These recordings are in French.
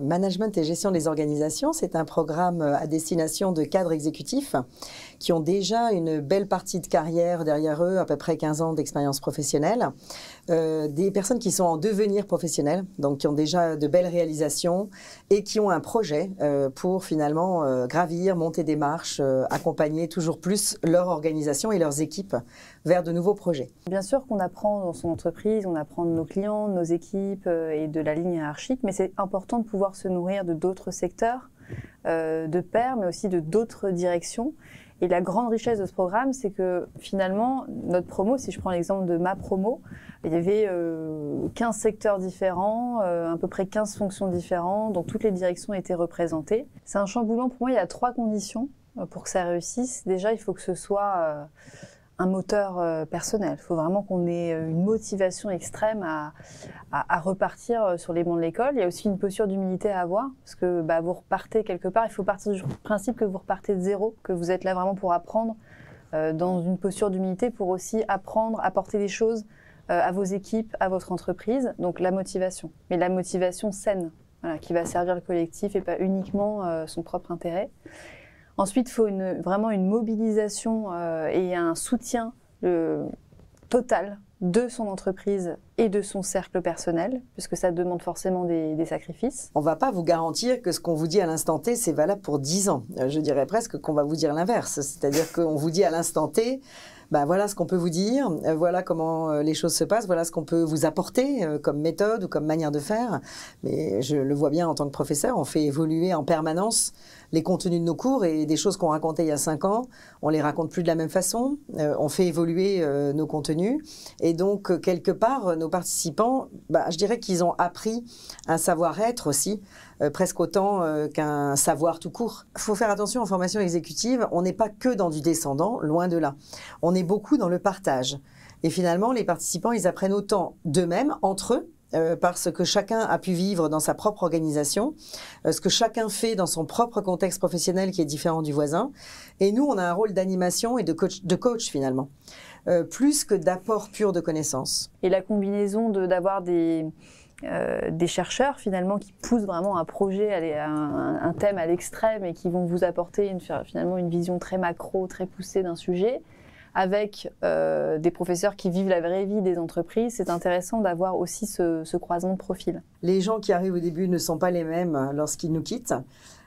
Management et gestion des organisations, c'est un programme à destination de cadres exécutifs qui ont déjà une belle partie de carrière derrière eux, à peu près 15 ans d'expérience professionnelle. Des personnes qui sont en devenir professionnel, donc qui ont déjà de belles réalisations et qui ont un projet pour finalement gravir, monter des marches, accompagner toujours plus leur organisation et leurs équipes vers de nouveaux projets. Bien sûr qu'on apprend dans son entreprise, on apprend de nos clients, de nos équipes et de la ligne hiérarchique, mais c'est important de pouvoir se nourrir de d'autres secteurs, de pairs, mais aussi de d'autres directions. Et la grande richesse de ce programme, c'est que finalement, notre promo, si je prends l'exemple de ma promo, il y avait 15 secteurs différents, à peu près 15 fonctions différentes, donc toutes les directions étaient représentées. C'est un chamboulement, pour moi, il y a 3 conditions pour que ça réussisse. Déjà, il faut que ce soit un moteur personnel. Il faut vraiment qu'on ait une motivation extrême à repartir sur les bancs de l'école. Il y a aussi une posture d'humilité à avoir, parce que vous repartez quelque part, il faut partir du principe que vous repartez de zéro, que vous êtes là vraiment pour apprendre, dans une posture d'humilité pour aussi apprendre, apporter des choses à vos équipes, à votre entreprise. Donc la motivation, mais la motivation saine, voilà, qui va servir le collectif et pas uniquement son propre intérêt. Ensuite, il faut vraiment une mobilisation et un soutien total de son entreprise et de son cercle personnel, puisque ça demande forcément des sacrifices. On ne va pas vous garantir que ce qu'on vous dit à l'instant T, c'est valable pour 10 ans. Je dirais presque qu'on va vous dire l'inverse, c'est-à-dire qu'on vous dit à l'instant T, voilà ce qu'on peut vous dire, voilà comment les choses se passent, voilà ce qu'on peut vous apporter comme méthode ou comme manière de faire. Mais je le vois bien en tant que professeur, on fait évoluer en permanence les contenus de nos cours et des choses qu'on racontait il y a 5 ans, on les raconte plus de la même façon, on fait évoluer nos contenus. Et donc, quelque part, nos participants, je dirais qu'ils ont appris un savoir-être aussi, presque autant qu'un savoir tout court. Il faut faire attention en formation exécutive, on n'est pas que dans du descendant, loin de là. On est beaucoup dans le partage. Et finalement, les participants, ils apprennent autant d'eux-mêmes, entre eux, parce que chacun a pu vivre dans sa propre organisation, ce que chacun fait dans son propre contexte professionnel qui est différent du voisin. Et nous, on a un rôle d'animation et de coach finalement, plus que d'apport pur de connaissances. Et la combinaison d'avoir des chercheurs finalement qui poussent vraiment un projet, un thème à l'extrême et qui vont vous apporter finalement une vision très macro, très poussée d'un sujet, avec des professeurs qui vivent la vraie vie des entreprises, c'est intéressant d'avoir aussi ce croisement de profils. Les gens qui arrivent au début ne sont pas les mêmes lorsqu'ils nous quittent.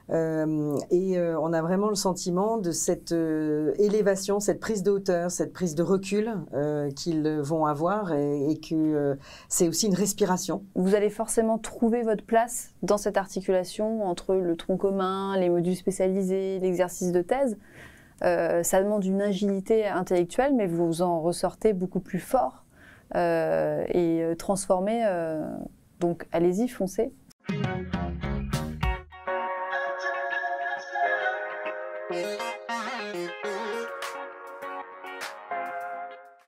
On a vraiment le sentiment de cette élévation, cette prise de hauteur, cette prise de recul qu'ils vont avoir et que c'est aussi une respiration. Vous allez forcément trouver votre place dans cette articulation entre le tronc commun, les modules spécialisés, l'exercice de thèse. Ça demande une agilité intellectuelle, mais vous en ressortez beaucoup plus fort et transformé. Donc allez-y, foncez. Thank you.